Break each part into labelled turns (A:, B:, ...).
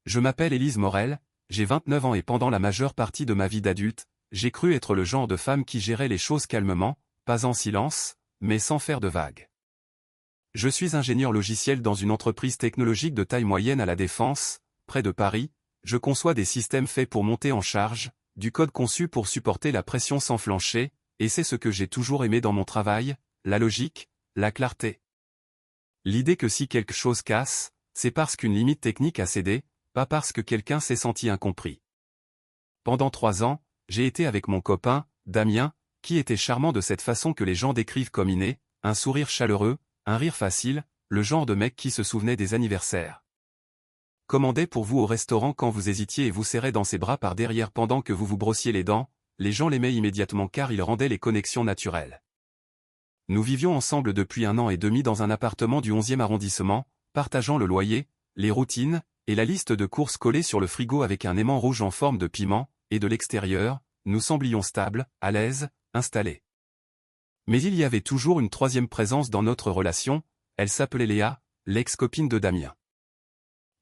A: Je m'appelle Élise Morel, j'ai 29 ans et pendant la majeure partie de ma vie d'adulte, j'ai cru être le genre de femme qui gérait les choses calmement, pas en silence, mais sans faire de vagues. Je suis ingénieur logiciel dans une entreprise technologique de taille moyenne à La Défense, près de Paris. Je conçois des systèmes faits pour monter en charge, du code conçu pour supporter la pression sans flancher, et c'est ce que j'ai toujours aimé dans mon travail, la logique, la clarté. L'idée que si quelque chose casse, c'est parce qu'une limite technique a cédé, pas parce que quelqu'un s'est senti incompris. Pendant 3 ans, j'ai été avec mon copain, Damien, qui était charmant de cette façon que les gens décrivent comme inné, un sourire chaleureux, un rire facile, le genre de mec qui se souvenait des anniversaires. Commandait pour vous au restaurant quand vous hésitiez et vous serrait dans ses bras par derrière pendant que vous vous brossiez les dents, les gens l'aimaient immédiatement car il rendait les connexions naturelles. Nous vivions ensemble depuis 1 an et demi dans un appartement du 11e arrondissement, partageant le loyer, les routines, et la liste de courses collées sur le frigo avec un aimant rouge en forme de piment, et de l'extérieur, nous semblions stables, à l'aise, installés. Mais il y avait toujours une troisième présence dans notre relation, elle s'appelait Léa, l'ex-copine de Damien.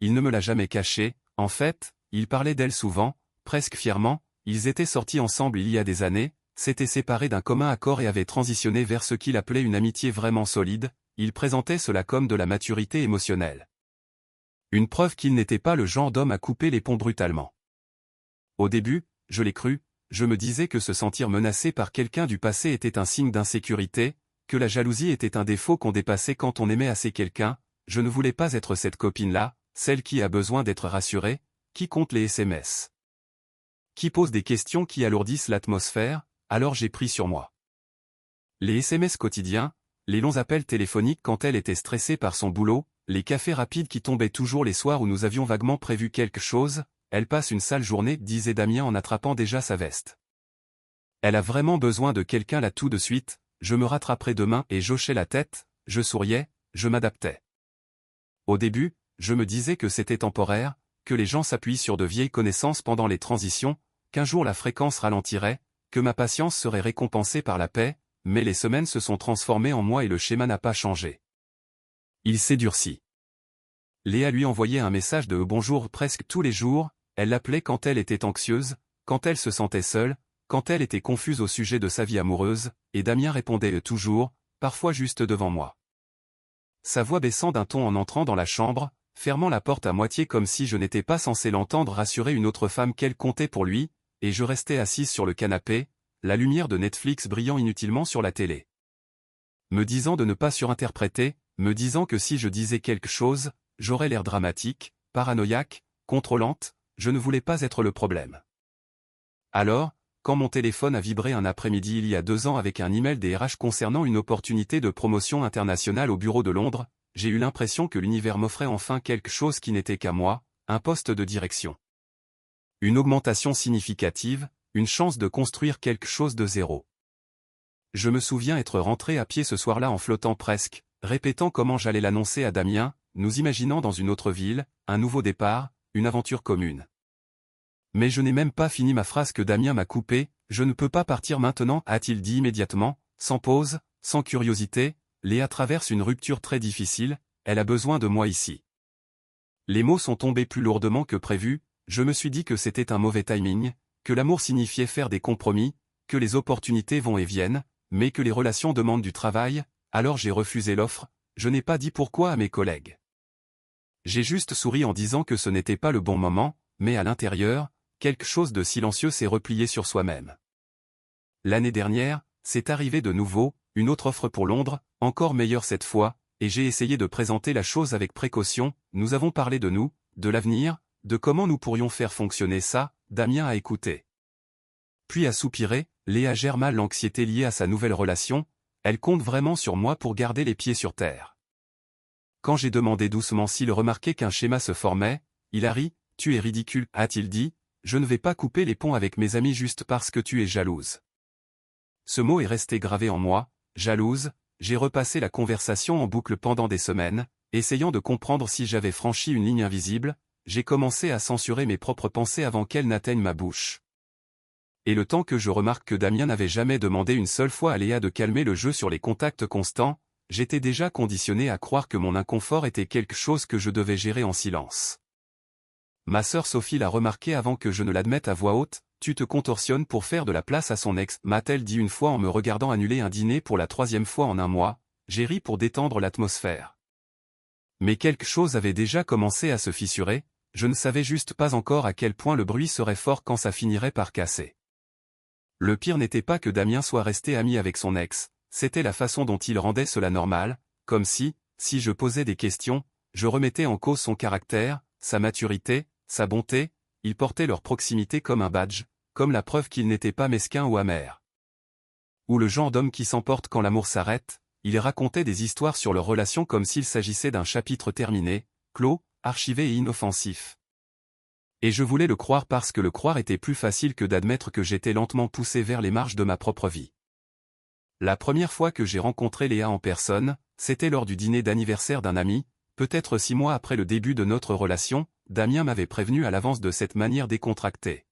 A: Il ne me l'a jamais cachée, en fait, il parlait d'elle souvent, presque fièrement, ils étaient sortis ensemble il y a des années, s'étaient séparés d'un commun accord et avaient transitionné vers ce qu'il appelait une amitié vraiment solide, il présentait cela comme de la maturité émotionnelle. Une preuve qu'il n'était pas le genre d'homme à couper les ponts brutalement. Au début, je l'ai cru, je me disais que se sentir menacé par quelqu'un du passé était un signe d'insécurité, que la jalousie était un défaut qu'on dépassait quand on aimait assez quelqu'un, je ne voulais pas être cette copine-là, celle qui a besoin d'être rassurée, qui compte les SMS. Qui pose des questions qui alourdissent l'atmosphère, alors j'ai pris sur moi. Les SMS quotidiens, les longs appels téléphoniques quand elle était stressée par son boulot, les cafés rapides qui tombaient toujours les soirs où nous avions vaguement prévu quelque chose, elle passe une sale journée, disait Damien en attrapant déjà sa veste. Elle a vraiment besoin de quelqu'un là tout de suite, je me rattraperai demain et j'hochais la tête, je souriais, je m'adaptais. Au début, je me disais que c'était temporaire, que les gens s'appuient sur de vieilles connaissances pendant les transitions, qu'un jour la fréquence ralentirait, que ma patience serait récompensée par la paix, mais les semaines se sont transformées en mois et le schéma n'a pas changé. Il s'est durci. Léa lui envoyait un message de bonjour presque tous les jours, elle l'appelait quand elle était anxieuse, quand elle se sentait seule, quand elle était confuse au sujet de sa vie amoureuse, et Damien répondait toujours, parfois juste devant moi. Sa voix baissant d'un ton en entrant dans la chambre, fermant la porte à moitié comme si je n'étais pas censé l'entendre rassurer une autre femme qu'elle comptait pour lui, et je restais assise sur le canapé, la lumière de Netflix brillant inutilement sur la télé. Me disant de ne pas surinterpréter, me disant que si je disais quelque chose, j'aurais l'air dramatique, paranoïaque, contrôlante, je ne voulais pas être le problème. Alors, quand mon téléphone a vibré un après-midi il y a 2 ans avec un email des RH concernant une opportunité de promotion internationale au bureau de Londres, j'ai eu l'impression que l'univers m'offrait enfin quelque chose qui n'était qu'à moi, un poste de direction. Une augmentation significative, une chance de construire quelque chose de zéro. Je me souviens être rentré à pied ce soir-là en flottant presque, répétant comment j'allais l'annoncer à Damien, nous imaginant dans une autre ville, un nouveau départ, une aventure commune. Mais je n'ai même pas fini ma phrase que Damien m'a coupée, je ne peux pas partir maintenant, a-t-il dit immédiatement, sans pause, sans curiosité, Léa traverse une rupture très difficile, elle a besoin de moi ici. Les mots sont tombés plus lourdement que prévu, je me suis dit que c'était un mauvais timing, que l'amour signifiait faire des compromis, que les opportunités vont et viennent, mais que les relations demandent du travail, alors j'ai refusé l'offre, je n'ai pas dit pourquoi à mes collègues. J'ai juste souri en disant que ce n'était pas le bon moment, mais à l'intérieur, quelque chose de silencieux s'est replié sur soi-même. L'année dernière, c'est arrivé de nouveau, une autre offre pour Londres, encore meilleure cette fois, et j'ai essayé de présenter la chose avec précaution, nous avons parlé de nous, de l'avenir, de comment nous pourrions faire fonctionner ça, Damien a écouté. Puis a soupiré, Léa gère mal l'anxiété liée à sa nouvelle relation, elle compte vraiment sur moi pour garder les pieds sur terre. Quand j'ai demandé doucement s'il remarquait qu'un schéma se formait, il a ri, tu es ridicule, a-t-il dit, je ne vais pas couper les ponts avec mes amis juste parce que tu es jalouse. Ce mot est resté gravé en moi, jalouse, j'ai repassé la conversation en boucle pendant des semaines, essayant de comprendre si j'avais franchi une ligne invisible, j'ai commencé à censurer mes propres pensées avant qu'elles n'atteignent ma bouche. Et le temps que je remarque que Damien n'avait jamais demandé une seule fois à Léa de calmer le jeu sur les contacts constants, j'étais déjà conditionné à croire que mon inconfort était quelque chose que je devais gérer en silence. Ma sœur Sophie l'a remarqué avant que je ne l'admette à voix haute, tu te contorsionnes pour faire de la place à son ex, m'a-t-elle dit une fois en me regardant annuler un dîner pour la 3e fois en un mois, j'ai ri pour détendre l'atmosphère. Mais quelque chose avait déjà commencé à se fissurer, je ne savais juste pas encore à quel point le bruit serait fort quand ça finirait par casser. Le pire n'était pas que Damien soit resté ami avec son ex, c'était la façon dont il rendait cela normal, comme si je posais des questions, je remettais en cause son caractère, sa maturité, sa bonté, il portait leur proximité comme un badge, comme la preuve qu'il n'était pas mesquin ou amer. Ou le genre d'homme qui s'emporte quand l'amour s'arrête, il racontait des histoires sur leur relation comme s'il s'agissait d'un chapitre terminé, clos, archivé et inoffensif. Et je voulais le croire parce que le croire était plus facile que d'admettre que j'étais lentement poussé vers les marges de ma propre vie. La première fois que j'ai rencontré Léa en personne, c'était lors du dîner d'anniversaire d'un ami, peut-être 6 mois après le début de notre relation, Damien m'avait prévenu à l'avance de cette manière décontractée.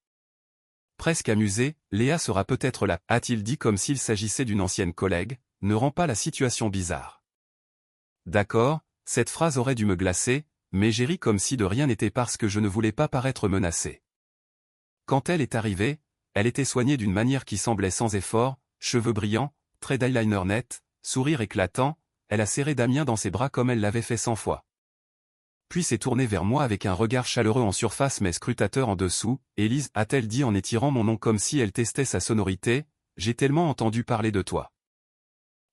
A: Presque amusé, Léa sera peut-être là, a-t-il dit comme s'il s'agissait d'une ancienne collègue, ne rend pas la situation bizarre. D'accord, cette phrase aurait dû me glacer, mais j'ai ri comme si de rien n'était parce que je ne voulais pas paraître menacé. Quand elle est arrivée, elle était soignée d'une manière qui semblait sans effort, cheveux brillants, traits d'eyeliner net, sourire éclatant, elle a serré Damien dans ses bras comme elle l'avait fait 100 fois. Puis s'est tournée vers moi avec un regard chaleureux en surface mais scrutateur en dessous, « Élise, a-t-elle dit en étirant mon nom comme si elle testait sa sonorité, j'ai tellement entendu parler de toi. »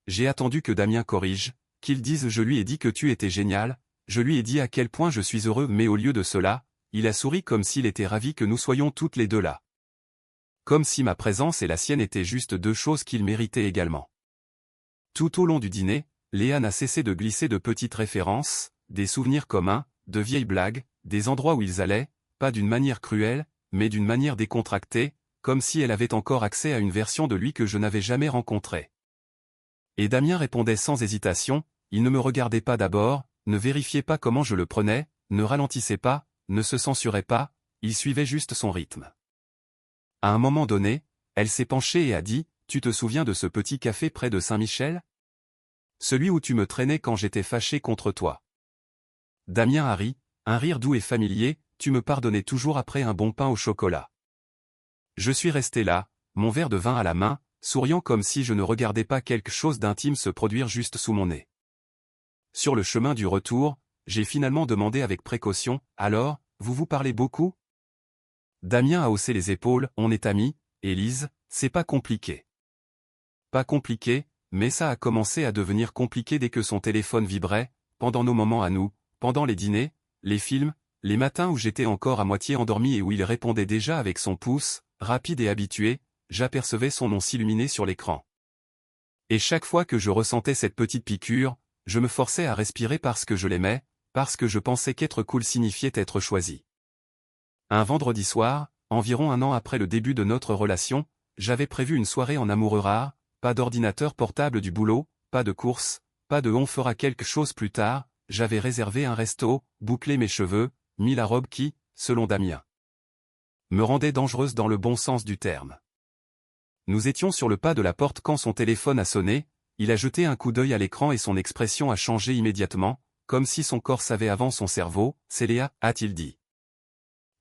A: J'ai attendu que Damien corrige, qu'il dise « je lui ai dit que tu étais génial, je lui ai dit à quel point je suis heureux mais au lieu de cela, il a souri comme s'il était ravi que nous soyons toutes les deux là. » Comme si ma présence et la sienne étaient juste deux choses qu'il méritait également. Tout au long du dîner, Léa n'a cessé de glisser de petites références, des souvenirs communs, de vieilles blagues, des endroits où ils allaient, pas d'une manière cruelle, mais d'une manière décontractée, comme si elle avait encore accès à une version de lui que je n'avais jamais rencontrée. Et Damien répondait sans hésitation, il ne me regardait pas d'abord, ne vérifiait pas comment je le prenais, ne ralentissait pas, ne se censurait pas, il suivait juste son rythme. À un moment donné, elle s'est penchée et a dit, « Tu te souviens de ce petit café près de Saint-Michel ? Celui où tu me traînais quand j'étais fâché contre toi. » Damien a ri, un rire doux et familier, « Tu me pardonnais toujours après un bon pain au chocolat. » Je suis resté là, mon verre de vin à la main, souriant comme si je ne regardais pas quelque chose d'intime se produire juste sous mon nez. Sur le chemin du retour, j'ai finalement demandé avec précaution, « Alors, vous vous parlez beaucoup ?» Damien a haussé les épaules, « On est amis, Élise, c'est pas compliqué. » Pas compliqué, mais ça a commencé à devenir compliqué dès que son téléphone vibrait, pendant nos moments à nous, pendant les dîners, les films, les matins où j'étais encore à moitié endormi et où il répondait déjà avec son pouce, rapide et habitué, j'apercevais son nom s'illuminer sur l'écran. Et chaque fois que je ressentais cette petite piqûre, je me forçais à respirer parce que je l'aimais, parce que je pensais qu'être cool signifiait être choisi. Un vendredi soir, environ 1 an après le début de notre relation, j'avais prévu une soirée en amoureux rare, pas d'ordinateur portable du boulot, pas de course, pas de on fera quelque chose plus tard, j'avais réservé un resto, bouclé mes cheveux, mis la robe qui, selon Damien, me rendait dangereuse dans le bon sens du terme. Nous étions sur le pas de la porte quand son téléphone a sonné, il a jeté un coup d'œil à l'écran et son expression a changé immédiatement, comme si son corps savait avant son cerveau, « C'est Léa, a-t-il dit. »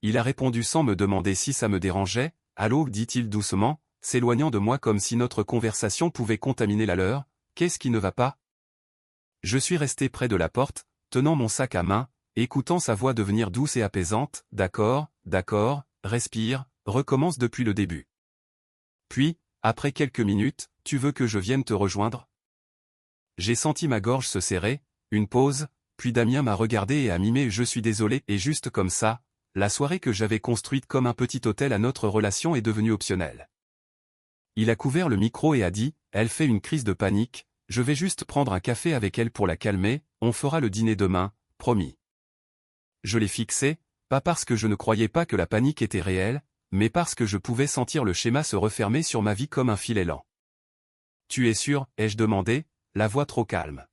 A: Il a répondu sans me demander si ça me dérangeait, « Allô » dit-il doucement, s'éloignant de moi comme si notre conversation pouvait contaminer la leur, « Qu'est-ce qui ne va pas ?» Je suis resté près de la porte, tenant mon sac à main, écoutant sa voix devenir douce et apaisante, « D'accord, respire, recommence depuis le début. » Puis, après quelques minutes, « Tu veux que je vienne te rejoindre ?» J'ai senti ma gorge se serrer, une pause, puis Damien m'a regardé et a mimé « Je suis désolé » et juste comme ça, la soirée que j'avais construite comme un petit hôtel à notre relation est devenue optionnelle. Il a couvert le micro et a dit, « Elle fait une crise de panique, je vais juste prendre un café avec elle pour la calmer, on fera le dîner demain, promis. » Je l'ai fixé, pas parce que je ne croyais pas que la panique était réelle, mais parce que je pouvais sentir le schéma se refermer sur ma vie comme un filet lent. « Tu es sûr ?» ai-je demandé, la voix trop calme.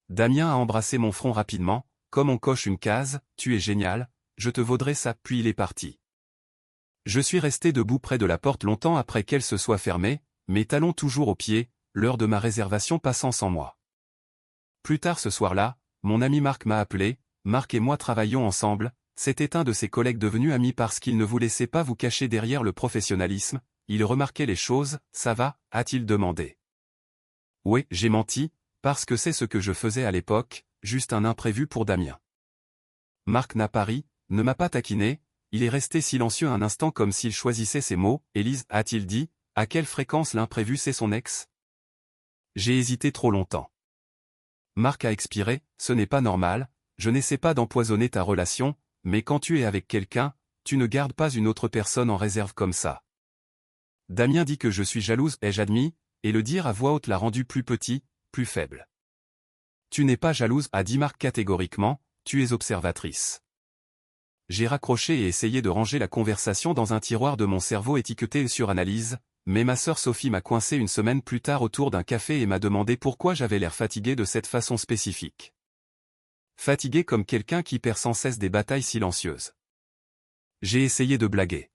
A: Damien a embrassé mon front rapidement, comme on coche une case, « Tu es génial, je te vaudrai ça » puis il est parti. Je suis resté debout près de la porte longtemps après qu'elle se soit fermée, mes talons toujours aux pieds, l'heure de ma réservation passant sans moi. Plus tard ce soir-là, mon ami Marc m'a appelé, Marc et moi travaillions ensemble, c'était un de ses collègues devenus amis parce qu'il ne vous laissait pas vous cacher derrière le professionnalisme, il remarquait les choses, ça va, a-t-il demandé. Oui, j'ai menti, parce que c'est ce que je faisais à l'époque, juste un imprévu pour Damien. Marc n'a pas ri, ne m'a pas taquiné, il est resté silencieux un instant comme s'il choisissait ses mots. Élise, a-t-il dit, à quelle fréquence l'imprévu c'est son ex? J'ai hésité trop longtemps. Marc a expiré, ce n'est pas normal, je n'essaie pas d'empoisonner ta relation, mais quand tu es avec quelqu'un, tu ne gardes pas une autre personne en réserve comme ça. Damien dit que je suis jalouse, ai-je admis, et le dire à voix haute l'a rendu plus petit, plus faible. Tu n'es pas jalouse, a dit Marc catégoriquement, tu es observatrice. J'ai raccroché et essayé de ranger la conversation dans un tiroir de mon cerveau étiqueté sur analyse, mais ma sœur Sophie m'a coincé une semaine plus tard autour d'un café et m'a demandé pourquoi j'avais l'air fatigué de cette façon spécifique. Fatigué comme quelqu'un qui perd sans cesse des batailles silencieuses. J'ai essayé de blaguer.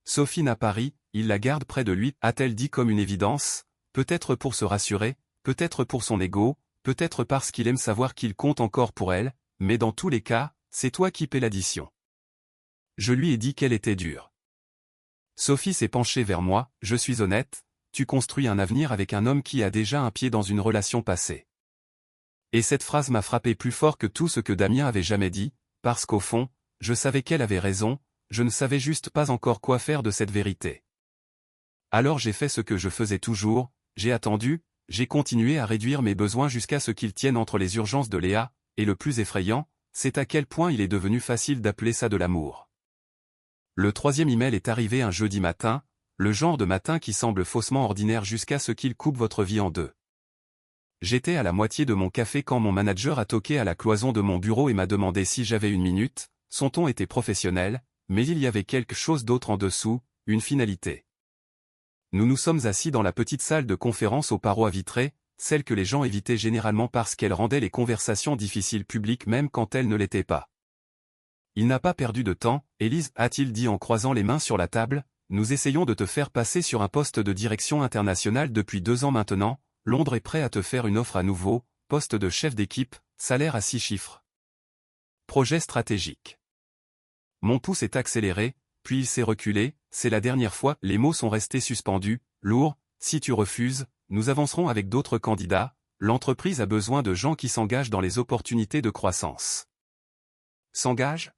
A: Sophie n'a pas ri, il la garde près de lui, a-t-elle dit comme une évidence, peut-être pour se rassurer, peut-être pour son ego, peut-être parce qu'il aime savoir qu'il compte encore pour elle, mais dans tous les cas, c'est toi qui paies l'addition. Je lui ai dit qu'elle était dure. Sophie s'est penchée vers moi, je suis honnête, tu construis un avenir avec un homme qui a déjà un pied dans une relation passée. Et cette phrase m'a frappé plus fort que tout ce que Damien avait jamais dit, parce qu'au fond, je savais qu'elle avait raison, je ne savais juste pas encore quoi faire de cette vérité. Alors j'ai fait ce que je faisais toujours, j'ai attendu, j'ai continué à réduire mes besoins jusqu'à ce qu'ils tiennent entre les urgences de Léa, et le plus effrayant, c'est à quel point il est devenu facile d'appeler ça de l'amour. Le 3e email est arrivé un jeudi matin, le genre de matin qui semble faussement ordinaire jusqu'à ce qu'il coupe votre vie en deux. J'étais à la moitié de mon café quand mon manager a toqué à la cloison de mon bureau et m'a demandé si j'avais une minute, son ton était professionnel, mais il y avait quelque chose d'autre en dessous, une finalité. Nous nous sommes assis dans la petite salle de conférence aux parois vitrées, celle que les gens évitaient généralement parce qu'elle rendait les conversations difficiles publiques même quand elles ne l'étaient pas. Il n'a pas perdu de temps, Élise, a-t-il dit en croisant les mains sur la table, nous essayons de te faire passer sur un poste de direction internationale depuis 2 ans maintenant, Londres est prêt à te faire une offre à nouveau, poste de chef d'équipe, salaire à 6 chiffres. Projet stratégique. Mon pouce est accéléré, puis il s'est reculé, c'est la dernière fois, les mots sont restés suspendus, lourds, si tu refuses, nous avancerons avec d'autres candidats, l'entreprise a besoin de gens qui s'engagent dans les opportunités de croissance. S'engage ?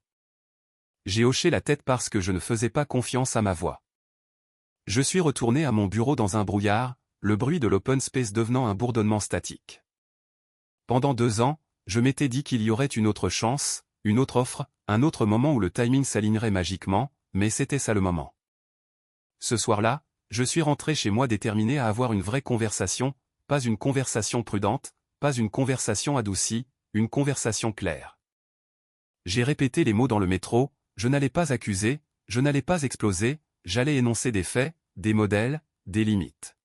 A: J'ai hoché la tête parce que je ne faisais pas confiance à ma voix. Je suis retourné à mon bureau dans un brouillard, le bruit de l'open space devenant un bourdonnement statique. Pendant 2 ans, je m'étais dit qu'il y aurait une autre chance, une autre offre, un autre moment où le timing s'alignerait magiquement, mais c'était ça le moment. Ce soir-là, je suis rentré chez moi déterminé à avoir une vraie conversation, pas une conversation prudente, pas une conversation adoucie, une conversation claire. J'ai répété les mots dans le métro, je n'allais pas accuser, je n'allais pas exploser, j'allais énoncer des faits, des modèles, des limites.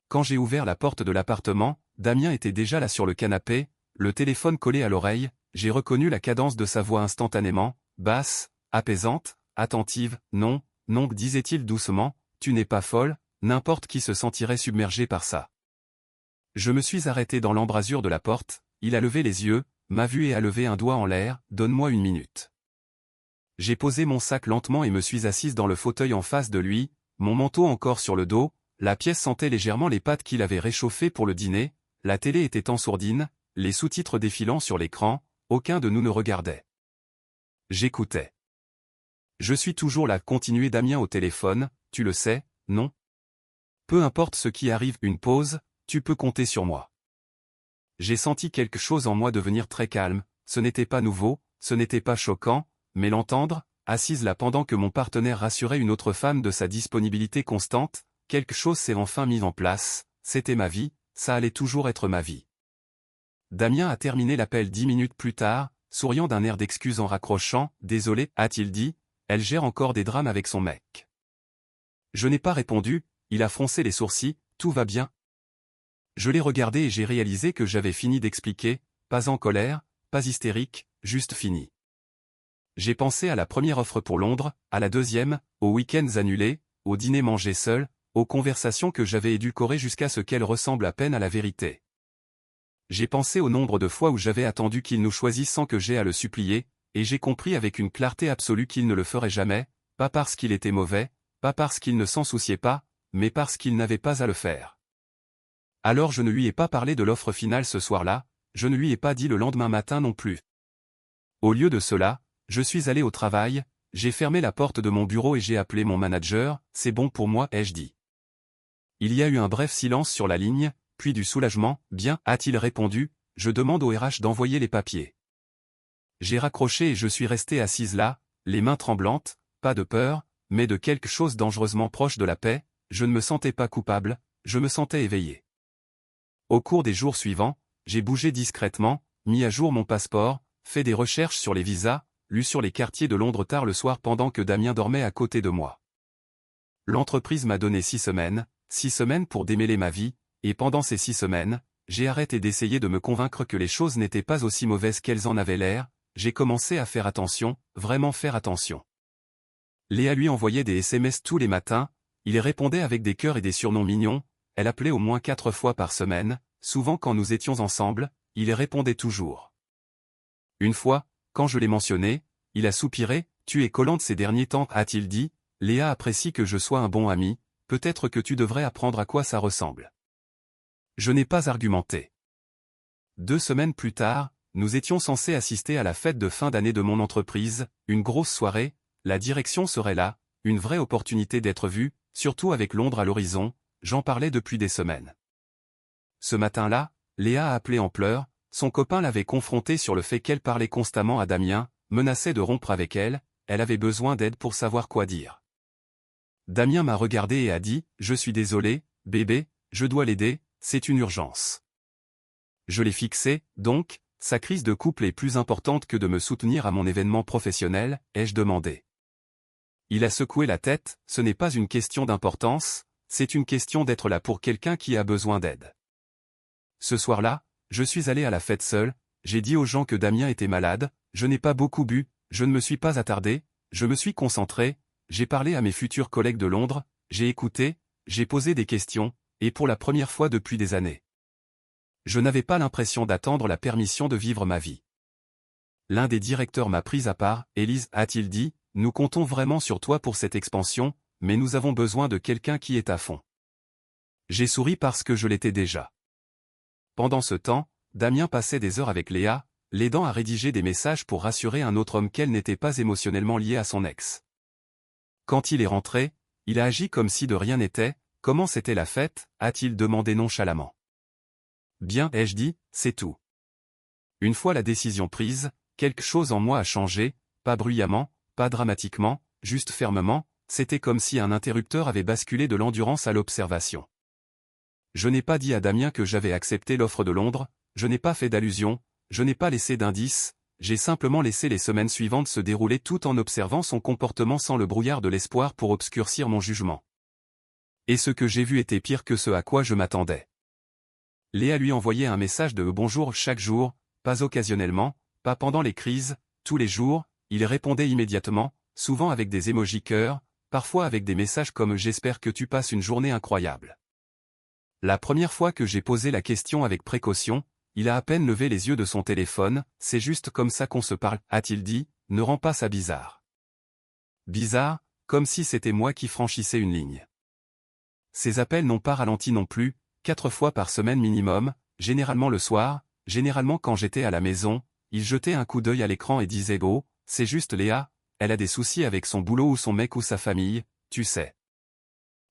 A: Quand j'ai ouvert la porte de l'appartement, Damien était déjà là sur le canapé, le téléphone collé à l'oreille, j'ai reconnu la cadence de sa voix instantanément, basse, apaisante, attentive, non, non, disait-il doucement, tu n'es pas folle, n'importe qui se sentirait submergé par ça. Je me suis arrêté dans l'embrasure de la porte, il a levé les yeux, m'a vu et a levé un doigt en l'air, donne-moi 1 minute. J'ai posé mon sac lentement et me suis assise dans le fauteuil en face de lui, mon manteau encore sur le dos, la pièce sentait légèrement les pâtes qu'il avait réchauffées pour le dîner, la télé était en sourdine, les sous-titres défilant sur l'écran, aucun de nous ne regardait. J'écoutais. Je suis toujours là, continuait Damien au téléphone, tu le sais, non ? Peu importe ce qui arrive, une pause, tu peux compter sur moi. J'ai senti quelque chose en moi devenir très calme, ce n'était pas nouveau, ce n'était pas choquant, mais l'entendre, assise là pendant que mon partenaire rassurait une autre femme de sa disponibilité constante, quelque chose s'est enfin mis en place, c'était ma vie, ça allait toujours être ma vie. Damien a terminé l'appel 10 minutes plus tard, souriant d'un air d'excuse en raccrochant, désolé, a-t-il dit, elle gère encore des drames avec son mec. Je n'ai pas répondu, il a froncé les sourcils, tout va bien. Je l'ai regardé et j'ai réalisé que j'avais fini d'expliquer, pas en colère, pas hystérique, juste fini. J'ai pensé à la première offre pour Londres, à la deuxième, aux week-ends annulés, au dîner mangé seul, aux conversations que j'avais édulcorées jusqu'à ce qu'elles ressemblent à peine à la vérité. J'ai pensé au nombre de fois où j'avais attendu qu'il nous choisisse sans que j'aie à le supplier, et j'ai compris avec une clarté absolue qu'il ne le ferait jamais, pas parce qu'il était mauvais, pas parce qu'il ne s'en souciait pas, mais parce qu'il n'avait pas à le faire. Alors je ne lui ai pas parlé de l'offre finale ce soir-là, je ne lui ai pas dit le lendemain matin non plus. Au lieu de cela, je suis allé au travail, j'ai fermé la porte de mon bureau et j'ai appelé mon manager, c'est bon pour moi, ai-je dit. Il y a eu un bref silence sur la ligne, puis du soulagement, bien, a-t-il répondu, je demande au RH d'envoyer les papiers. J'ai raccroché et je suis resté assise là, les mains tremblantes, pas de peur, mais de quelque chose dangereusement proche de la paix, je ne me sentais pas coupable, je me sentais éveillé. Au cours des jours suivants, j'ai bougé discrètement, mis à jour mon passeport, fait des recherches sur les visas, lu sur les quartiers de Londres tard le soir pendant que Damien dormait à côté de moi. L'entreprise m'a donné 6 semaines pour démêler ma vie, et pendant ces 6 semaines, j'ai arrêté d'essayer de me convaincre que les choses n'étaient pas aussi mauvaises qu'elles en avaient l'air, j'ai commencé à faire attention, vraiment faire attention. Léa lui envoyait des SMS tous les matins, il y répondait avec des cœurs et des surnoms mignons, elle appelait au moins 4 fois par semaine, souvent quand nous étions ensemble, il y répondait toujours. Une fois, quand je l'ai mentionné, il a soupiré, tu es collante ces derniers temps, a-t-il dit, Léa apprécie que je sois un bon ami, peut-être que tu devrais apprendre à quoi ça ressemble. Je n'ai pas argumenté. 2 semaines plus tard, nous étions censés assister à la fête de fin d'année de mon entreprise, une grosse soirée, la direction serait là, une vraie opportunité d'être vue, surtout avec Londres à l'horizon, j'en parlais depuis des semaines. Ce matin-là, Léa a appelé en pleurs, son copain l'avait confrontée sur le fait qu'elle parlait constamment à Damien, menaçait de rompre avec elle avait besoin d'aide pour savoir quoi dire. Damien m'a regardé et a dit, je suis désolé, bébé, je dois l'aider, c'est une urgence. Je l'ai fixé, donc, sa crise de couple est plus importante que de me soutenir à mon événement professionnel, ai-je demandé. Il a secoué la tête, ce n'est pas une question d'importance, c'est une question d'être là pour quelqu'un qui a besoin d'aide. Ce soir-là, je suis allé à la fête seul, j'ai dit aux gens que Damien était malade, je n'ai pas beaucoup bu, je ne me suis pas attardé, je me suis concentré, j'ai parlé à mes futurs collègues de Londres, j'ai écouté, j'ai posé des questions, et pour la première fois depuis des années. Je n'avais pas l'impression d'attendre la permission de vivre ma vie. L'un des directeurs m'a pris à part, Élise, a-t-il dit, nous comptons vraiment sur toi pour cette expansion, mais nous avons besoin de quelqu'un qui est à fond. J'ai souri parce que je l'étais déjà. Pendant ce temps, Damien passait des heures avec Léa, l'aidant à rédiger des messages pour rassurer un autre homme qu'elle n'était pas émotionnellement liée à son ex. Quand il est rentré, il a agi comme si de rien n'était, comment c'était la fête, a-t-il demandé nonchalamment. Bien, ai-je dit, c'est tout. Une fois la décision prise, quelque chose en moi a changé, pas bruyamment, pas dramatiquement, juste fermement, c'était comme si un interrupteur avait basculé de l'endurance à l'observation. Je n'ai pas dit à Damien que j'avais accepté l'offre de Londres, je n'ai pas fait d'allusion, je n'ai pas laissé d'indice, j'ai simplement laissé les semaines suivantes se dérouler tout en observant son comportement sans le brouillard de l'espoir pour obscurcir mon jugement. Et ce que j'ai vu était pire que ce à quoi je m'attendais. Léa lui envoyait un message de bonjour chaque jour, pas occasionnellement, pas pendant les crises, tous les jours, il répondait immédiatement, souvent avec des émojis cœur, parfois avec des messages comme j'espère que tu passes une journée incroyable. La première fois que j'ai posé la question avec précaution, il a à peine levé les yeux de son téléphone, c'est juste comme ça qu'on se parle, a-t-il dit, ne rends pas ça bizarre. Bizarre, comme si c'était moi qui franchissais une ligne. Ces appels n'ont pas ralenti non plus, 4 fois par semaine minimum, généralement le soir, généralement quand j'étais à la maison, il jetait un coup d'œil à l'écran et disait « Oh, c'est juste Léa, elle a des soucis avec son boulot ou son mec ou sa famille, tu sais. »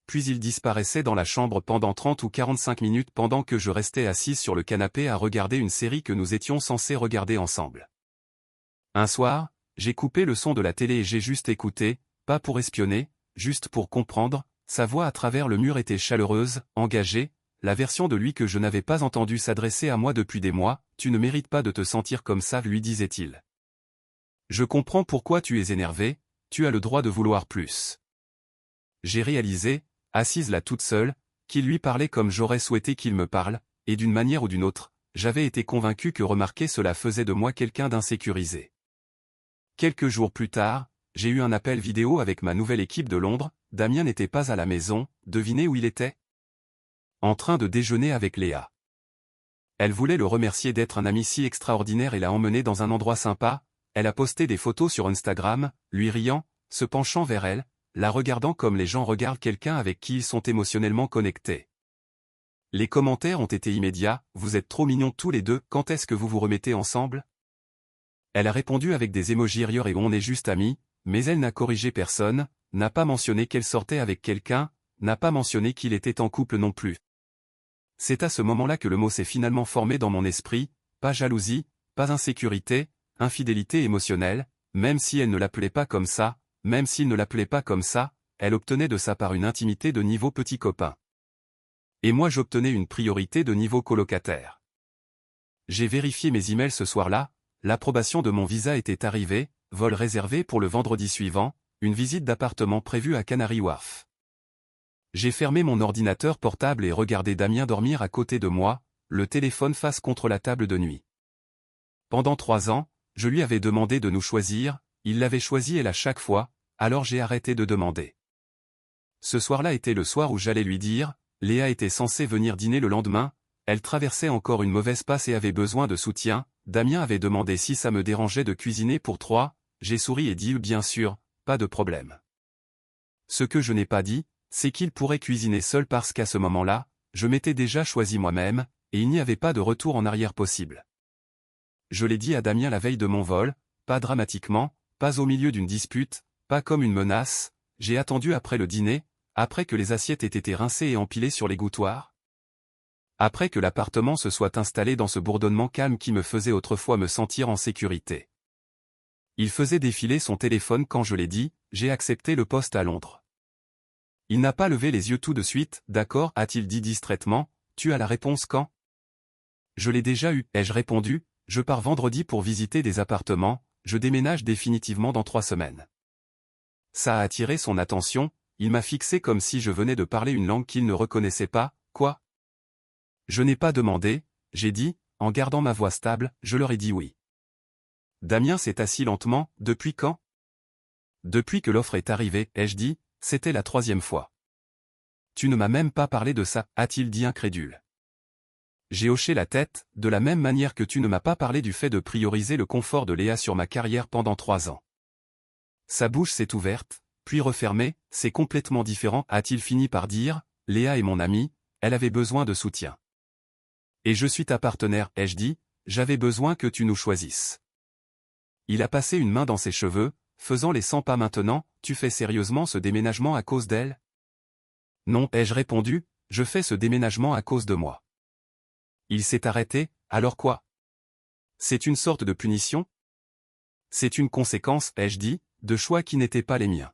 A: Puis il disparaissait dans la chambre pendant 30 ou 45 minutes pendant que je restais assise sur le canapé à regarder une série que nous étions censés regarder ensemble. Un soir, j'ai coupé le son de la télé et j'ai juste écouté, pas pour espionner, juste pour comprendre, sa voix à travers le mur était chaleureuse, engagée, la version de lui que je n'avais pas entendu s'adresser à moi depuis des mois, « Tu ne mérites pas de te sentir comme ça » lui disait-il. Je comprends pourquoi tu es énervé, tu as le droit de vouloir plus. J'ai réalisé, assise là toute seule, qu'il lui parlait comme j'aurais souhaité qu'il me parle, et d'une manière ou d'une autre, j'avais été convaincu que remarquer cela faisait de moi quelqu'un d'insécurisé. Quelques jours plus tard, j'ai eu un appel vidéo avec ma nouvelle équipe de Londres, Damien n'était pas à la maison, devinez où il était ? En train de déjeuner avec Léa. Elle voulait le remercier d'être un ami si extraordinaire et l'a emmené dans un endroit sympa, elle a posté des photos sur Instagram, lui riant, se penchant vers elle, la regardant comme les gens regardent quelqu'un avec qui ils sont émotionnellement connectés. Les commentaires ont été immédiats, vous êtes trop mignons tous les deux, quand est-ce que vous vous remettez ensemble? Elle a répondu avec des émojis rire et on est juste amis, mais elle n'a corrigé personne, n'a pas mentionné qu'elle sortait avec quelqu'un, n'a pas mentionné qu'il était en couple non plus. C'est à ce moment-là que le mot s'est finalement formé dans mon esprit, pas jalousie, pas insécurité, infidélité émotionnelle, même si elle ne l'appelait pas comme ça, même s'il ne l'appelait pas comme ça, elle obtenait de sa part une intimité de niveau petit copain. Et moi j'obtenais une priorité de niveau colocataire. J'ai vérifié mes emails ce soir-là, l'approbation de mon visa était arrivée, vol réservé pour le vendredi suivant, une visite d'appartement prévue à Canary Wharf. J'ai fermé mon ordinateur portable et regardé Damien dormir à côté de moi, le téléphone face contre la table de nuit. Pendant 3 ans, je lui avais demandé de nous choisir, il l'avait choisi elle à chaque fois, alors j'ai arrêté de demander. Ce soir-là était le soir où j'allais lui dire, Léa était censée venir dîner le lendemain, elle traversait encore une mauvaise passe et avait besoin de soutien, Damien avait demandé si ça me dérangeait de cuisiner pour 3, j'ai souri et dit bien sûr, pas de problème. Ce que je n'ai pas dit, c'est qu'il pourrait cuisiner seul parce qu'à ce moment-là, je m'étais déjà choisi moi-même, et il n'y avait pas de retour en arrière possible. Je l'ai dit à Damien la veille de mon vol, pas dramatiquement, pas au milieu d'une dispute, pas comme une menace, j'ai attendu après le dîner, après que les assiettes aient été rincées et empilées sur les gouttoirs. Après que l'appartement se soit installé dans ce bourdonnement calme qui me faisait autrefois me sentir en sécurité. Il faisait défiler son téléphone quand je l'ai dit, j'ai accepté le poste à Londres. Il n'a pas levé les yeux tout de suite, d'accord, a-t-il dit distraitement, tu as la réponse quand? Je l'ai déjà eu, ai-je répondu, je pars vendredi pour visiter des appartements, je déménage définitivement dans 3 semaines. Ça a attiré son attention, il m'a fixé comme si je venais de parler une langue qu'il ne reconnaissait pas, quoi? Je n'ai pas demandé, j'ai dit, en gardant ma voix stable, je leur ai dit oui. Damien s'est assis lentement, depuis quand? Depuis que l'offre est arrivée, ai-je dit, c'était la 3e fois. Tu ne m'as même pas parlé de ça, a-t-il dit incrédule. J'ai hoché la tête, de la même manière que tu ne m'as pas parlé du fait de prioriser le confort de Léa sur ma carrière pendant 3 ans. Sa bouche s'est ouverte, puis refermée, c'est complètement différent, a-t-il fini par dire, Léa est mon amie, elle avait besoin de soutien. Et je suis ta partenaire, ai-je dit, j'avais besoin que tu nous choisisses. Il a passé une main dans ses cheveux, faisant les 100 pas maintenant, tu fais sérieusement ce déménagement à cause d'elle? Non, ai-je répondu, je fais ce déménagement à cause de moi. Il s'est arrêté, alors quoi? C'est une sorte de punition? C'est une conséquence, ai-je dit, de choix qui n'étaient pas les miens.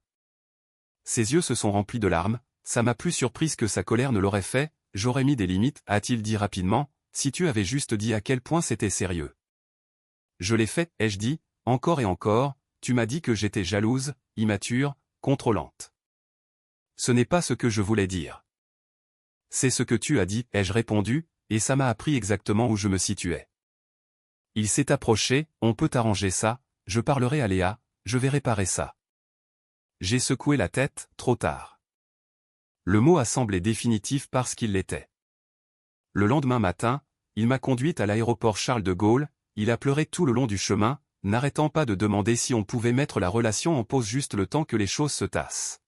A: Ses yeux se sont remplis de larmes, ça m'a plus surprise que sa colère ne l'aurait fait, j'aurais mis des limites, a-t-il dit rapidement, si tu avais juste dit à quel point c'était sérieux. Je l'ai fait, ai-je dit, encore et encore, tu m'as dit que j'étais jalouse, immature, contrôlante. Ce n'est pas ce que je voulais dire. C'est ce que tu as dit, ai-je répondu, et ça m'a appris exactement où je me situais. Il s'est approché, on peut arranger ça, je parlerai à Léa, je vais réparer ça. J'ai secoué la tête, trop tard. Le mot a semblé définitif parce qu'il l'était. Le lendemain matin, il m'a conduite à l'aéroport Charles de Gaulle, il a pleuré tout le long du chemin, n'arrêtant pas de demander si on pouvait mettre la relation en pause juste le temps que les choses se tassent.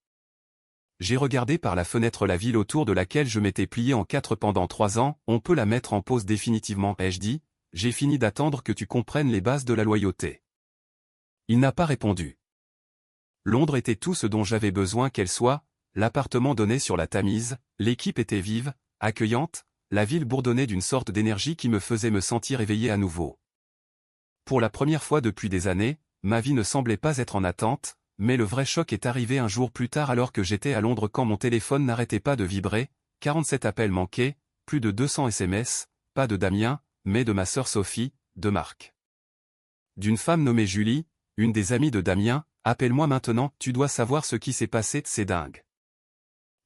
A: J'ai regardé par la fenêtre la ville autour de laquelle je m'étais plié en 4 pendant 3 ans, on peut la mettre en pause définitivement, ai-je dit, j'ai fini d'attendre que tu comprennes les bases de la loyauté. Il n'a pas répondu. Londres était tout ce dont j'avais besoin qu'elle soit, l'appartement donnait sur la Tamise, l'équipe était vive, accueillante, la ville bourdonnait d'une sorte d'énergie qui me faisait me sentir éveillé à nouveau. Pour la première fois depuis des années, ma vie ne semblait pas être en attente, mais le vrai choc est arrivé un jour plus tard alors que j'étais à Londres quand mon téléphone n'arrêtait pas de vibrer, 47 appels manqués, plus de 200 SMS, pas de Damien, mais de ma sœur Sophie, de Marc. D'une femme nommée Julie, une des amies de Damien, appelle-moi maintenant, tu dois savoir ce qui s'est passé, c'est dingue.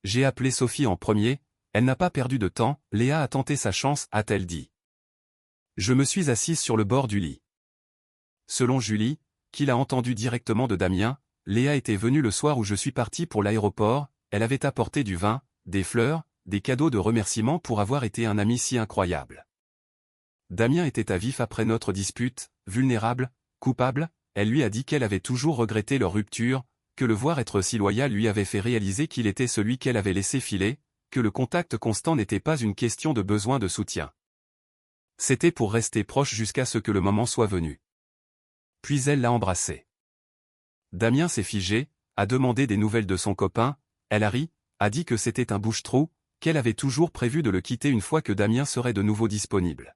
A: J'ai appelé Sophie en premier, elle n'a pas perdu de temps, Léa a tenté sa chance, a-t-elle dit. Je me suis assise sur le bord du lit. Selon Julie, qui l'a entendu directement de Damien, Léa était venue le soir où je suis parti pour l'aéroport, elle avait apporté du vin, des fleurs, des cadeaux de remerciement pour avoir été un ami si incroyable. Damien était à vif après notre dispute, vulnérable, coupable, elle lui a dit qu'elle avait toujours regretté leur rupture, que le voir être si loyal lui avait fait réaliser qu'il était celui qu'elle avait laissé filer, que le contact constant n'était pas une question de besoin de soutien. C'était pour rester proche jusqu'à ce que le moment soit venu. Puis elle l'a embrassé. Damien s'est figé, a demandé des nouvelles de son copain, elle a ri, a dit que c'était un bouche-trou, qu'elle avait toujours prévu de le quitter une fois que Damien serait de nouveau disponible.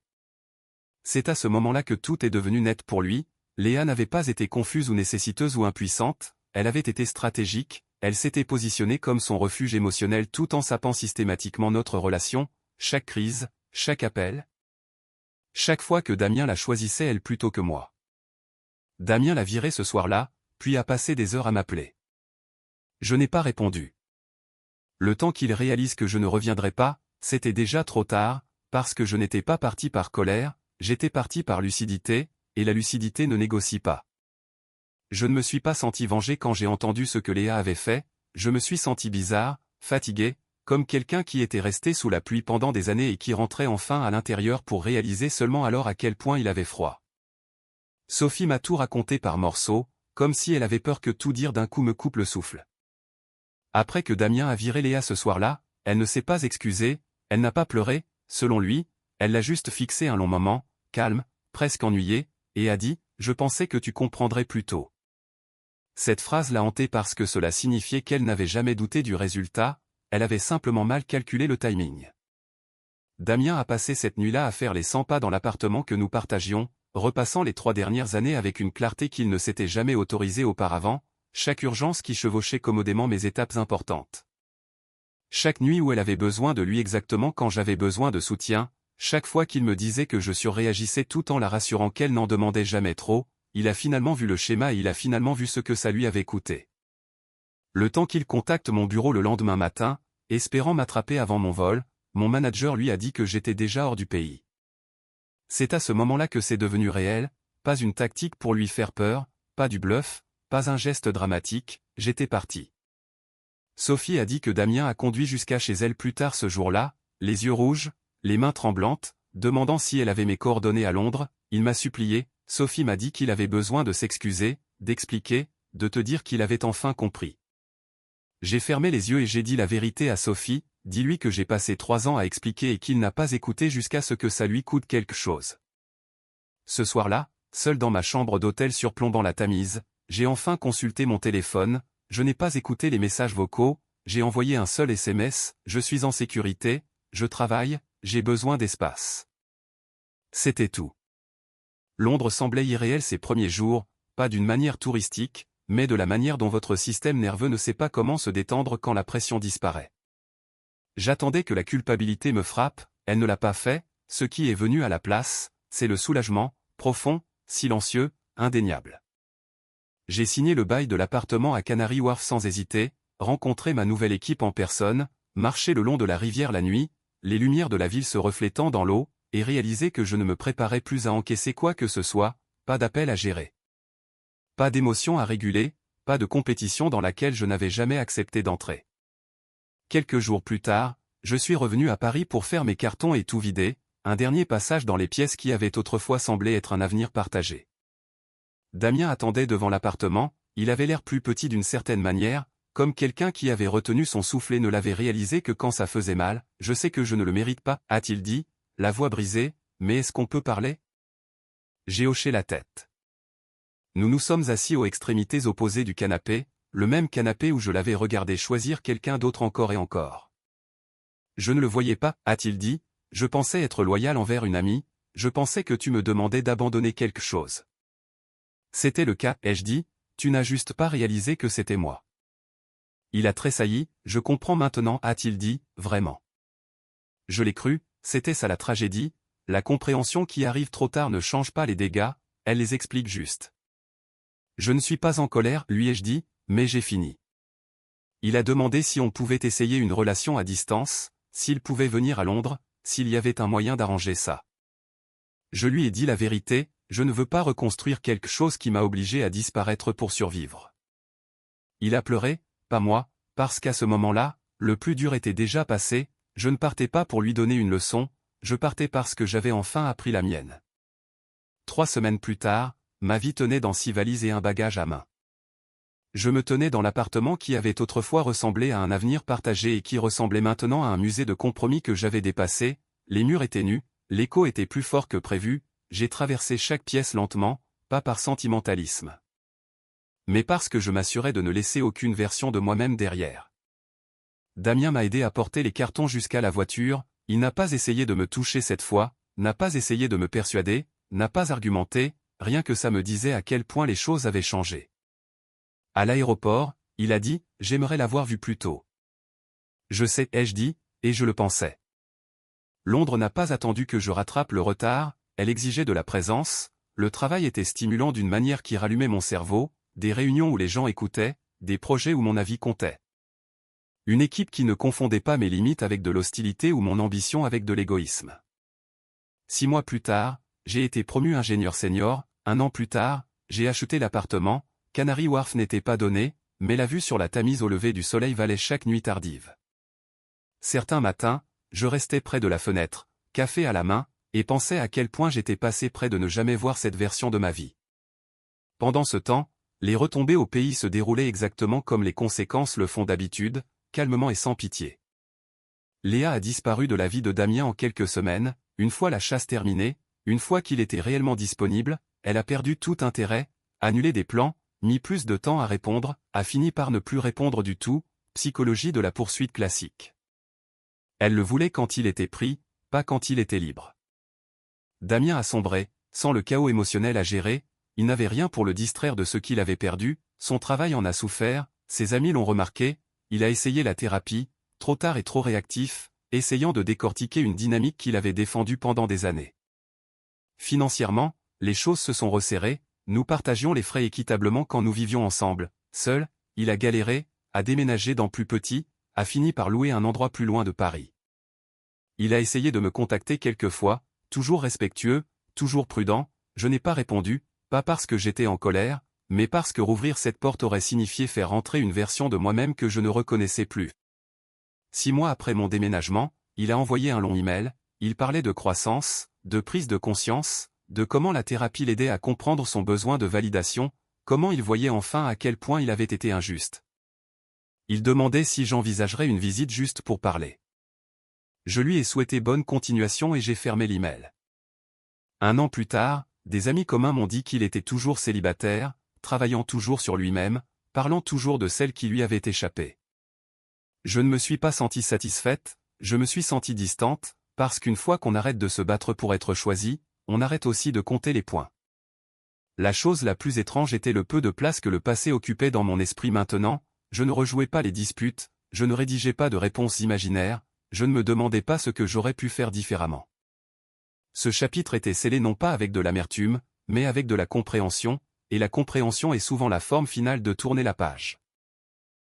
A: C'est à ce moment-là que tout est devenu net pour lui. Léa n'avait pas été confuse ou nécessiteuse ou impuissante, elle avait été stratégique, elle s'était positionnée comme son refuge émotionnel tout en sapant systématiquement notre relation, chaque crise, chaque appel. Chaque fois que Damien la choisissait elle plutôt que moi. Damien l'a virée ce soir-là, puis a passé des heures à m'appeler. Je n'ai pas répondu. Le temps qu'il réalise que je ne reviendrai pas, c'était déjà trop tard, parce que je n'étais pas parti par colère, j'étais parti par lucidité, et la lucidité ne négocie pas. Je ne me suis pas senti vengé quand j'ai entendu ce que Léa avait fait, je me suis senti bizarre, fatigué, comme quelqu'un qui était resté sous la pluie pendant des années et qui rentrait enfin à l'intérieur pour réaliser seulement alors à quel point il avait froid. Sophie m'a tout raconté par morceaux, comme si elle avait peur que tout dire d'un coup me coupe le souffle. Après que Damien a viré Léa ce soir-là, elle ne s'est pas excusée, elle n'a pas pleuré, selon lui, elle l'a juste fixé un long moment, calme, presque ennuyée, et a dit « Je pensais que tu comprendrais plus tôt ». Cette phrase l'a hantée parce que cela signifiait qu'elle n'avait jamais douté du résultat, elle avait simplement mal calculé le timing. Damien a passé cette nuit-là à faire les 100 pas dans l'appartement que nous partagions, repassant les 3 dernières années avec une clarté qu'il ne s'était jamais autorisée auparavant, chaque urgence qui chevauchait commodément mes étapes importantes. Chaque nuit où elle avait besoin de lui exactement quand j'avais besoin de soutien, chaque fois qu'il me disait que je surréagissais tout en la rassurant qu'elle n'en demandait jamais trop, il a finalement vu le schéma et il a finalement vu ce que ça lui avait coûté. Le temps qu'il contacte mon bureau le lendemain matin, espérant m'attraper avant mon vol, mon manager lui a dit que j'étais déjà hors du pays. C'est à ce moment-là que c'est devenu réel, pas une tactique pour lui faire peur, pas du bluff, pas un geste dramatique, j'étais parti. Sophie a dit que Damien a conduit jusqu'à chez elle plus tard ce jour-là, les yeux rouges, les mains tremblantes, demandant si elle avait mes coordonnées à Londres, il m'a supplié, Sophie m'a dit qu'il avait besoin de s'excuser, d'expliquer, de te dire qu'il avait enfin compris. J'ai fermé les yeux et j'ai dit la vérité à Sophie, dis-lui que j'ai passé 3 ans à expliquer et qu'il n'a pas écouté jusqu'à ce que ça lui coûte quelque chose. Ce soir-là, seul dans ma chambre d'hôtel surplombant la Tamise, j'ai enfin consulté mon téléphone, je n'ai pas écouté les messages vocaux, j'ai envoyé un seul SMS, je suis en sécurité, je travaille, j'ai besoin d'espace. C'était tout. Londres semblait irréel ces premiers jours, pas d'une manière touristique, mais de la manière dont votre système nerveux ne sait pas comment se détendre quand la pression disparaît. J'attendais que la culpabilité me frappe, elle ne l'a pas fait, ce qui est venu à la place, c'est le soulagement, profond, silencieux, indéniable. J'ai signé le bail de l'appartement à Canary Wharf sans hésiter, rencontré ma nouvelle équipe en personne, marché le long de la rivière la nuit, les lumières de la ville se reflétant dans l'eau, et réalisé que je ne me préparais plus à encaisser quoi que ce soit, pas d'appel à gérer. Pas d'émotion à réguler, pas de compétition dans laquelle je n'avais jamais accepté d'entrer. Quelques jours plus tard, je suis revenu à Paris pour faire mes cartons et tout vider, un dernier passage dans les pièces qui avaient autrefois semblé être un avenir partagé. Damien attendait devant l'appartement, il avait l'air plus petit d'une certaine manière, comme quelqu'un qui avait retenu son souffle et ne l'avait réalisé que quand ça faisait mal. « Je sais que je ne le mérite pas », a-t-il dit, la voix brisée, « mais est-ce qu'on peut parler ?» J'ai hoché la tête. Nous nous sommes assis aux extrémités opposées du canapé, le même canapé où je l'avais regardé choisir quelqu'un d'autre encore et encore. « Je ne le voyais pas », a-t-il dit, « je pensais être loyal envers une amie, je pensais que tu me demandais d'abandonner quelque chose. » C'était le cas, ai-je dit, tu n'as juste pas réalisé que c'était moi. Il a tressailli, je comprends maintenant, a-t-il dit, vraiment. Je l'ai cru, c'était ça la tragédie, la compréhension qui arrive trop tard ne change pas les dégâts, elle les explique juste. Je ne suis pas en colère, lui ai-je dit, mais j'ai fini. Il a demandé si on pouvait essayer une relation à distance, s'il pouvait venir à Londres, s'il y avait un moyen d'arranger ça. Je lui ai dit la vérité, je ne veux pas reconstruire quelque chose qui m'a obligé à disparaître pour survivre. Il a pleuré, pas moi, parce qu'à ce moment-là, le plus dur était déjà passé, je ne partais pas pour lui donner une leçon, je partais parce que j'avais enfin appris la mienne. 3 semaines plus tard, ma vie tenait dans 6 valises et un bagage à main. Je me tenais dans l'appartement qui avait autrefois ressemblé à un avenir partagé et qui ressemblait maintenant à un musée de compromis que j'avais dépassé, les murs étaient nus, l'écho était plus fort que prévu, j'ai traversé chaque pièce lentement, pas par sentimentalisme, mais parce que je m'assurais de ne laisser aucune version de moi-même derrière. Damien m'a aidé à porter les cartons jusqu'à la voiture, il n'a pas essayé de me toucher cette fois, n'a pas essayé de me persuader, n'a pas argumenté, rien que ça me disait à quel point les choses avaient changé. À l'aéroport, il a dit « J'aimerais l'avoir vu plus tôt ». Je sais, ai-je dit, et je le pensais. Londres n'a pas attendu que je rattrape le retard, elle exigeait de la présence, le travail était stimulant d'une manière qui rallumait mon cerveau, des réunions où les gens écoutaient, des projets où mon avis comptait. Une équipe qui ne confondait pas mes limites avec de l'hostilité ou mon ambition avec de l'égoïsme. 6 mois plus tard, j'ai été promu ingénieur senior, 1 an plus tard, j'ai acheté l'appartement, Canary Wharf n'était pas donné, mais la vue sur la Tamise au lever du soleil valait chaque nuit tardive. Certains matins, je restais près de la fenêtre, café à la main, et pensais à quel point j'étais passé près de ne jamais voir cette version de ma vie. Pendant ce temps, les retombées au pays se déroulaient exactement comme les conséquences le font d'habitude, calmement et sans pitié. Léa a disparu de la vie de Damien en quelques semaines, une fois la chasse terminée, une fois qu'il était réellement disponible, elle a perdu tout intérêt, annulé des plans, mis plus de temps à répondre, a fini par ne plus répondre du tout, psychologie de la poursuite classique. Elle le voulait quand il était pris, pas quand il était libre. Damien a sombré, sans le chaos émotionnel à gérer, il n'avait rien pour le distraire de ce qu'il avait perdu, son travail en a souffert, ses amis l'ont remarqué, il a essayé la thérapie, trop tard et trop réactif, essayant de décortiquer une dynamique qu'il avait défendue pendant des années. Financièrement, les choses se sont resserrées, nous partagions les frais équitablement quand nous vivions ensemble, seul, il a galéré, a déménagé dans plus petit, a fini par louer un endroit plus loin de Paris. Il a essayé de me contacter quelques fois, toujours respectueux, toujours prudent, je n'ai pas répondu, pas parce que j'étais en colère, mais parce que rouvrir cette porte aurait signifié faire entrer une version de moi-même que je ne reconnaissais plus. 6 mois après mon déménagement, il a envoyé un long email, il parlait de croissance, de prise de conscience, de comment la thérapie l'aidait à comprendre son besoin de validation, comment il voyait enfin à quel point il avait été injuste. Il demandait si j'envisagerais une visite juste pour parler. Je lui ai souhaité bonne continuation et j'ai fermé l'email. 1 an plus tard, des amis communs m'ont dit qu'il était toujours célibataire, travaillant toujours sur lui-même, parlant toujours de celle qui lui avait échappé. Je ne me suis pas sentie satisfaite, je me suis sentie distante, parce qu'une fois qu'on arrête de se battre pour être choisi, on arrête aussi de compter les points. La chose la plus étrange était le peu de place que le passé occupait dans mon esprit maintenant, je ne rejouais pas les disputes, je ne rédigeais pas de réponses imaginaires, je ne me demandais pas ce que j'aurais pu faire différemment. Ce chapitre était scellé non pas avec de l'amertume, mais avec de la compréhension, et la compréhension est souvent la forme finale de tourner la page.